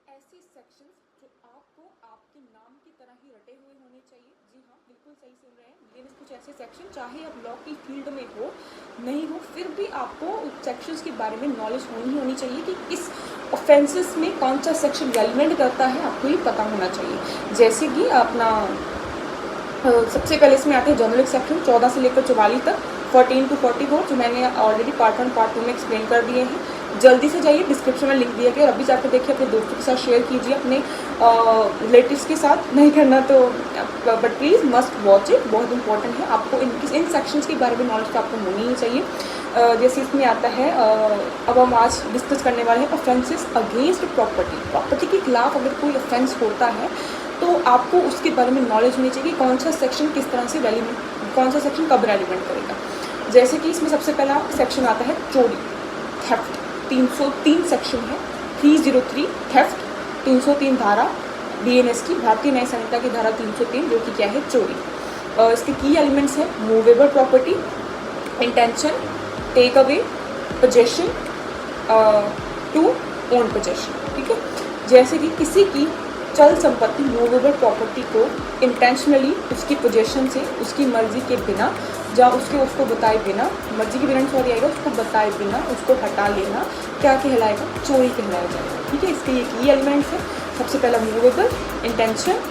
ऐसे सेक्शंस जो आपको आपके नाम की तरह ही रटे हुए होने चाहिए। जी हाँ, बिल्कुल सही सुन रहे हैं। लेकिन कुछ ऐसे सेक्शन चाहे आप लॉ की फील्ड में हो नहीं हो, फिर भी आपको उस सेक्शंस के बारे में नॉलेज होनी चाहिए कि किस ऑफेंसेस में कौन सा सेक्शन रेलिवेंट करता है, आपको ये पता होना चाहिए। जैसे कि अपना सबसे पहले इसमें आते हैं जर्नलिक सेक्शन 14 से लेकर 44 तक, 14 to 44, जो मैंने ऑलरेडी पार्ट 1 पार्ट 2 में एक्सप्लेन कर दिए हैं। जल्दी से जाइए, डिस्क्रिप्शन में लिंक दिया गया और अभी जाकर देखिए, अपने दोस्तों के साथ शेयर कीजिए, अपने रिलेटिव्स के साथ। नहीं करना तो but please must watch it, बहुत इंपॉर्टेंट है। आपको इन सेक्शंस के बारे में नॉलेज तो आपको होनी ही चाहिए। जैसे इसमें आता है, अब हम आज डिस्कस करने वाले हैं ऑफेंसेस अगेंस्ट प्रॉपर्टी। प्रॉपर्टी के खिलाफ अगर कोई ऑफेंस होता है तो आपको उसके बारे में नॉलेज होनी चाहिए, कौन सा सेक्शन किस तरह से कौन सा सेक्शन कब रेलिवेंट करेगा। जैसे कि इसमें सबसे पहला सेक्शन आता है चोरी, थेफ्ट। 303 सेक्शन है, 303 थेफ्ट, 303 धारा BNS की, भारतीय न्याय संहिता की धारा 303, जो कि क्या है, चोरी। इसके की एलिमेंट्स है movable property, intention, take away, possession, to own possession. ठीक है, जैसे कि किसी की चल संपत्ति मूवेबल प्रॉपर्टी को इंटेंशनली उसकी पोजेशन से उसकी मर्जी के बिना, या उसको बताए बिना, मर्जी के बिना सॉरी आएगा, उसको बताए बिना उसको हटा लेना क्या कहलाएगा, चोरी कहलाया जाएगा। ठीक है, इसके ये की एलिमेंट्स है। सबसे पहला movable, intention,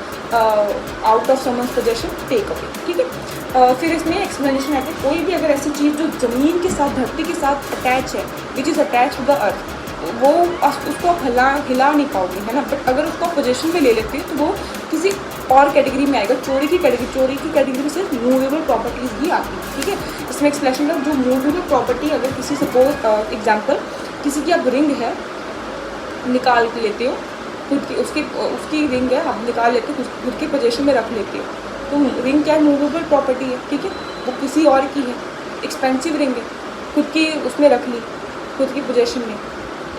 out of someone's possession, take away. ठीक है, फिर इसमें एक्सप्लेनेशन आती है, कोई भी अगर ऐसी चीज़ जो ज़मीन के साथ, धरती के साथ अटैच है, which is attach to the earth, वो उसको आप हिला नहीं पाओगे, है ना। बट अगर उसको पोजीशन में ले लेते हैं तो वो किसी और कैटेगरी में आएगा, चोरी की कैटेगरी में सिर्फ मूवेबल प्रॉपर्टीज़ ही आती है। ठीक है, इसमें एक्सप्लेनेशन है, जो मूवेबल प्रॉपर्टी अगर किसी सपोज एग्जांपल किसी की आप रिंग है निकाल के लेते हो, खुद की उसकी रिंग है, आप निकाल लेते हो, खुद के पोजीशन में रख लेते हो, तो रिंग क्या है, मूवेबल प्रॉपर्टी है। ठीक है, वो किसी और की है, एक्सपेंसिव रिंग है, खुद की उसमें रख ली, खुद की पोजीशन में,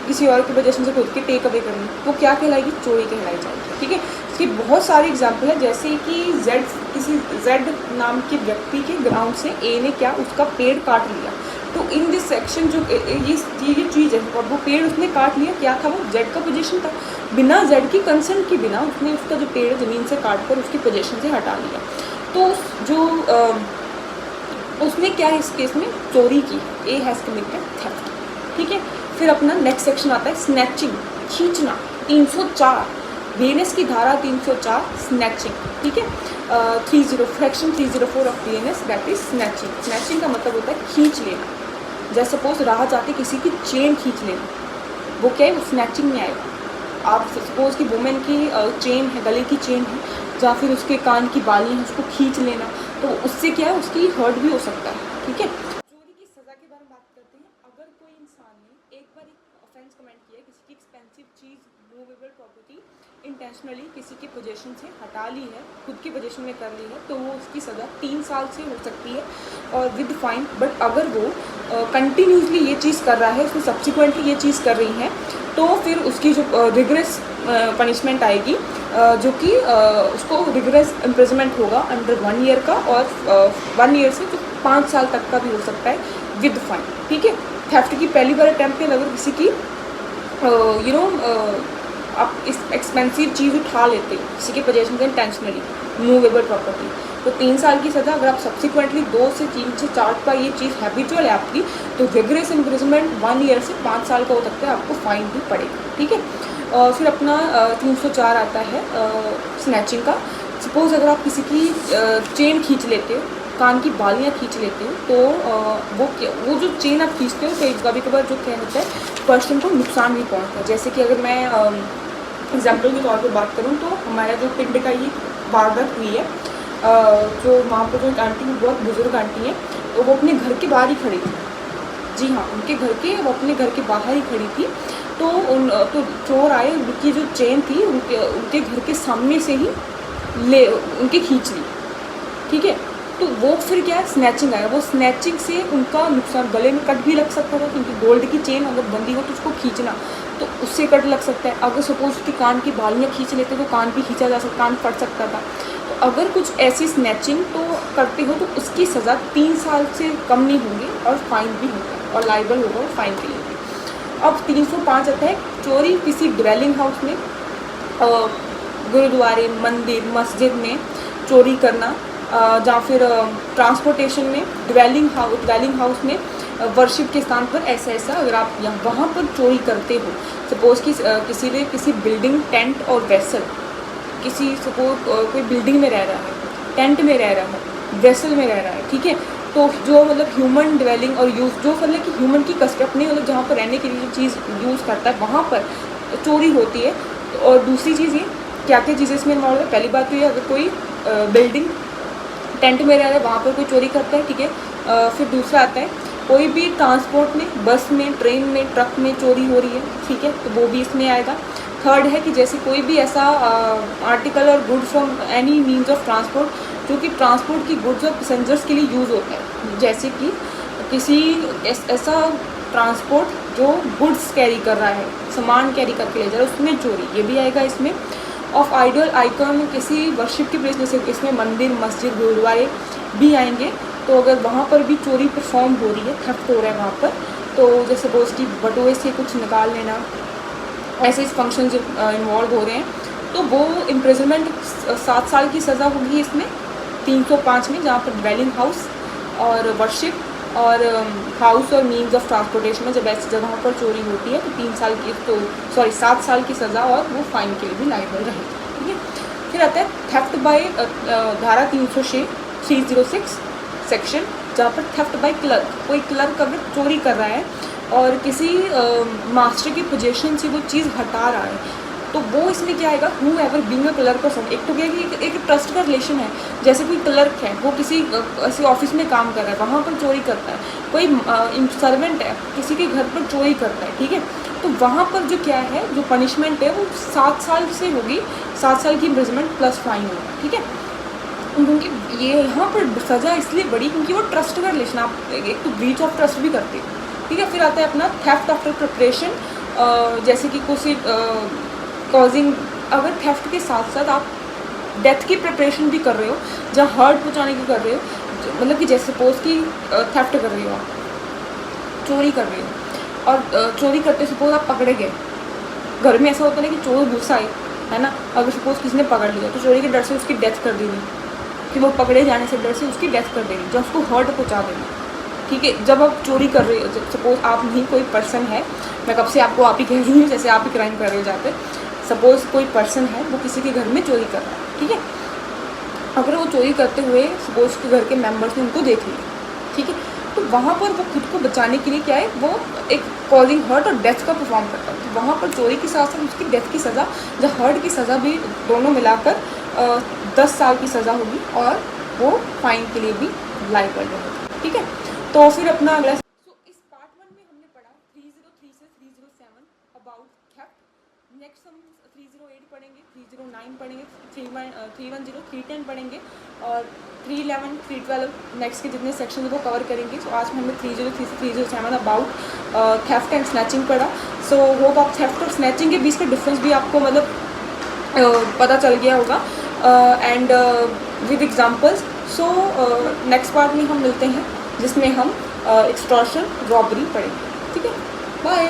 किसी और की पोजीशन से खुद की टेक अवे करनी, वो क्या कहलाएगी, चोरी कहलाई जाएगी। ठीक है, इसकी बहुत सारे एग्जाम्पल है, जैसे कि किसी जेड नाम के व्यक्ति के ग्राउंड से ए ने क्या उसका पेड़ काट लिया, तो इन दिस सेक्शन जो ये चीज़ है, और वो पेड़ उसने काट लिया, क्या था, वो जेड का पोजीशन था, बिना जेड की कंसेंट के बिना उसने उसका जो पेड़ ज़मीन से काट कर उसकी पोजीशन से हटा लिया, तो जो उसने क्या इस केस में चोरी की, ए हैज़ कमिटेड थेफ्ट। ठीक है, फिर अपना नेक्स्ट सेक्शन आता है स्नैचिंग, खींचना, 304 BNS की धारा 304, स्नैचिंग। ठीक है, section 304 of BNS, that is snatching. Snatching का मतलब होता है खींच लेना। जैसे सपोज राह जाते किसी की चेन खींच लेना, वो क्या है, वो स्नैचिंग में आएगा। आप सपोज कि वुमेन की चेन है, गले की चेन है, या फिर उसके कान की बाली है, उसको खींच लेना, तो उससे क्या है, उसकी हर्ट भी हो सकता है। ठीक है, चोरी की सज़ा के बारे में बात करते हैं। अगर कोई इंसान ने एक बार ऑफेंस कमेंट किया, किसी की एक्सपेंसिव चीज़, मूवेबल प्रॉपर्टी इंटेंशनली किसी के पोजीशन से हटा ली है, खुद की पोजीशन में कर ली है, तो वो उसकी सज़ा 3 साल से हो सकती है और विद फाइन। बट अगर वो कंटिन्यूसली ये चीज़ कर रहा है, उसमें सब्सिक्वेंटली ये चीज़ कर रही है, तो फिर उसकी जो रिग्रेस पनिशमेंट आएगी, जो कि उसको रिग्रेस इम्प्रिजमेंट होगा अंडर 1 ईयर का, और 1 ईयर से 5 साल तक का भी हो सकता है विद फाइन। ठीक है, थेफ्ट की पहली बार अटैम्प्ट में अगर किसी की आप इस एक्सपेंसिव चीज़ उठा लेते हैं किसी के पोजीशन से इंटेंशनली, मूवेबल प्रॉपर्टी, तो 3 साल की सज़ा। अगर आप सब्सिक्वेंटली 2 से 3 से 4 का ये चीज़ हैबिचुअल है आपकी, तो रिग्रेस इम्प्रिजमेंट 1 ईयर से 5 साल का हो सकता है, आपको फाइन भी पड़ेगा। ठीक है, फिर अपना 304 आता है स्नैचिंग का। सपोज अगर आप किसी की चेन खींच लेते हो, कान की बालियाँ खींच लेते हो, तो वो जो चेन आप खींचते हो, तो कभी कभार जो क्या होता है, पर्सन को नुकसान भी पहुँचता है। जैसे कि अगर मैं एग्जाम्पल के तौर पर बात करूँ, तो हमारा जो पिंड का ये वारदात हुई है, जो वहाँ पर जो एक आंटी, बहुत बुजुर्ग आंटी है, तो वो अपने घर के बाहर ही खड़ी थी। जी हाँ, वो अपने घर के बाहर ही खड़ी थी, तो चोर आए, उनकी जो चेन थी उनके घर के सामने से ही उनके खींच ली। ठीक है, तो वो फिर क्या है, स्नैचिंग आया। वो स्नैचिंग से उनका नुकसान, गले में कट भी लग सकता था, क्योंकि गोल्ड की चेन अगर बंदी हो तो उसको खींचना, तो उससे कट लग सकता है। अगर सपोज उसकी कान की बालियाँ खींच लेते तो कान भी खींचा जा सकता, कान फट सकता था। तो अगर कुछ ऐसी स्नैचिंग तो करते हो, तो उसकी सज़ा 3 साल से कम नहीं होगी, और फाइन भी होगा, और लाइबल होगा फाइन के लिए। अब 305 आता है चोरी किसी ड्वेलिंग हाउस में, गुरुद्वारे, मंदिर, मस्जिद में चोरी करना, या फिर ट्रांसपोर्टेशन में, ड्वेलिंग हाउस में, वर्शिप के स्थान पर ऐसा अगर आप वहाँ पर चोरी करते हो, सपोज़ कि किसी ने किसी बिल्डिंग, टेंट और वेसल, किसी सपोज कोई बिल्डिंग में रह रहा है, टेंट में रह रहा है, वेसल में रह रहा है, ठीक है, तो जो मतलब ह्यूमन ड्वेलिंग और यूज़, जो मतलब कि ह्यूमन की कस्ट अपनी मतलब जहाँ पर रहने के लिए जो चीज़ यूज़ करता है वहाँ पर चोरी होती है। और दूसरी चीज़ ये क्या क्या चीज़ें इसमें इन्वॉल्व है, पहली बात तो ये अगर कोई बिल्डिंग, टेंट में रह रहा है वहाँ पर कोई चोरी करता है, ठीक है। फिर दूसरा आता है कोई भी ट्रांसपोर्ट में, बस में, ट्रेन में, ट्रक में चोरी हो रही है, ठीक है, तो वो भी इसमें आएगा। थर्ड है कि जैसे कोई भी ऐसा आर्टिकल और goods from any means of transport जो कि ट्रांसपोर्ट की गुड्स और पैसेंजर्स के लिए यूज़ होता है, जैसे कि किसी ऐसा ट्रांसपोर्ट जो गुड्स कैरी कर रहा है, सामान कैरी करके ले जा रहा है, उसमें चोरी, ये भी आएगा इसमें। ऑफ आइडियल आइकन, किसी वर्शिप की प्लेस, जैसे इसमें मंदिर, मस्जिद, गुरुद्वारे भी आएंगे, तो अगर वहाँ पर भी चोरी परफॉर्म हो रही है, थेफ्ट हो रहा है वहाँ पर, तो जैसे सपोज कि बटुए से कुछ निकाल लेना, ऐसे इस फंक्शन जो इन्वॉल्व हो रहे हैं, तो वो इम्प्रिजनमेंट 7 साल की सज़ा होगी इसमें 305 में, जहाँ पर ड्वेलिंग हाउस और वर्शिप और हाउस और मीन्स ऑफ ट्रांसपोर्टेशन में जब ऐसी जगहों पर चोरी होती है तो 7 साल की सज़ा और वो फाइन के लिए भी लायबल रहेगी, ठीक है। फिर आता है थेफ्ट बाय धारा 306 सेक्शन, जहाँ पर थेफ्ट बाय क्लर्क, कोई क्लर्क अगर चोरी कर रहा है और किसी मास्टर की पोजीशन से वो चीज़ हटा रहा है, तो वो इसमें क्या आएगा, who ever being a clerk और सम, एक तो क्या है कि एक ट्रस्ट का रिलेशन है, जैसे कोई क्लर्क है वो किसी ऐसे ऑफिस में काम कर रहा है, वहाँ पर चोरी करता है, कोई सर्वेंट है किसी के घर पर चोरी करता है, ठीक है, तो वहाँ पर जो क्या है, जो पनिशमेंट है वो 7 साल से होगी, 7 साल की इम्प्रिजनमेंट प्लस फाइन होगा, ठीक है। क्योंकि ये यहाँ पर सज़ा इसलिए बड़ी क्योंकि वो ट्रस्ट का रिलेशन, आप एक तो ब्रीच ऑफ ट्रस्ट भी करते हो, ठीक है। फिर आता है अपना थेफ्ट आफ्टर प्रिपरेशन, जैसे कि कुछ कॉजिंग, अगर थेफ्ट के साथ साथ आप डेथ की प्रिपरेशन भी कर रहे हो, जहाँ हर्ट पहुँचाने की कर रहे हो, मतलब कि जैसे सपोज कि थेफ्ट कर रहे हो आप, चोरी कर रहे हो और चोरी करते सपोज आप पकड़े गए, घर में ऐसा होता है कि चोर गुस्सा आए, है ना, अगर सपोज किसी ने पकड़ लिया तो चोरी के डर से उसकी डेथ कर देनी, कि वो पकड़े जाने से डर से उसकी डेथ कर देनी, जब उसको हर्ट पहुँचा देना, ठीक है। जब आप चोरी कर रहे हो, जब सपोज आप नहीं, कोई पर्सन है, मैं कब से आपको आप ही कह रही हूँ जैसे आप ही क्राइम कर रहे हो जाते, सपोज कोई पर्सन है वो किसी के घर में चोरी कर रहा है, ठीक है, अगर वो चोरी करते हुए सपोज के घर के मेंबर्स ने उनको देख लिया, ठीक है, तो वहाँ पर वो खुद को बचाने के लिए क्या है, वो एक कॉजिंग हर्ट और डेथ का परफॉर्म करता है, तो वहाँ पर चोरी के साथ साथ उसकी डेथ की सज़ा या हर्ट की सज़ा भी दोनों मिलाकर 10 साल की सज़ा होगी और वो फाइन के लिए भी लायबल रहेगा, ठीक है। तो फिर अपना अगला, इस पार्ट 1 में हमने पढ़ा 303 से 307 अबाउट थेफ्ट। नेक्स्ट हम 308 पढ़ेंगे, 309 पढ़ेंगे, 310, 310 पढ़ेंगे और 311, 312 नेक्स्ट के जितने सेक्शन वो कवर करेंगे। तो आज हमने 303 से 307 अबाउट थेफ्ट एंड स्नैचिंग पढ़ा। सो होप आप थेफ्ट और स्नैचिंग के बीच का डिफरेंस भी आपको मतलब पता चल गया होगा and with examples. So next part में हम मिलते हैं जिसमें हम एक्सटॉर्शन, रॉबरी पढ़ेंगे, ठीक है। बाय।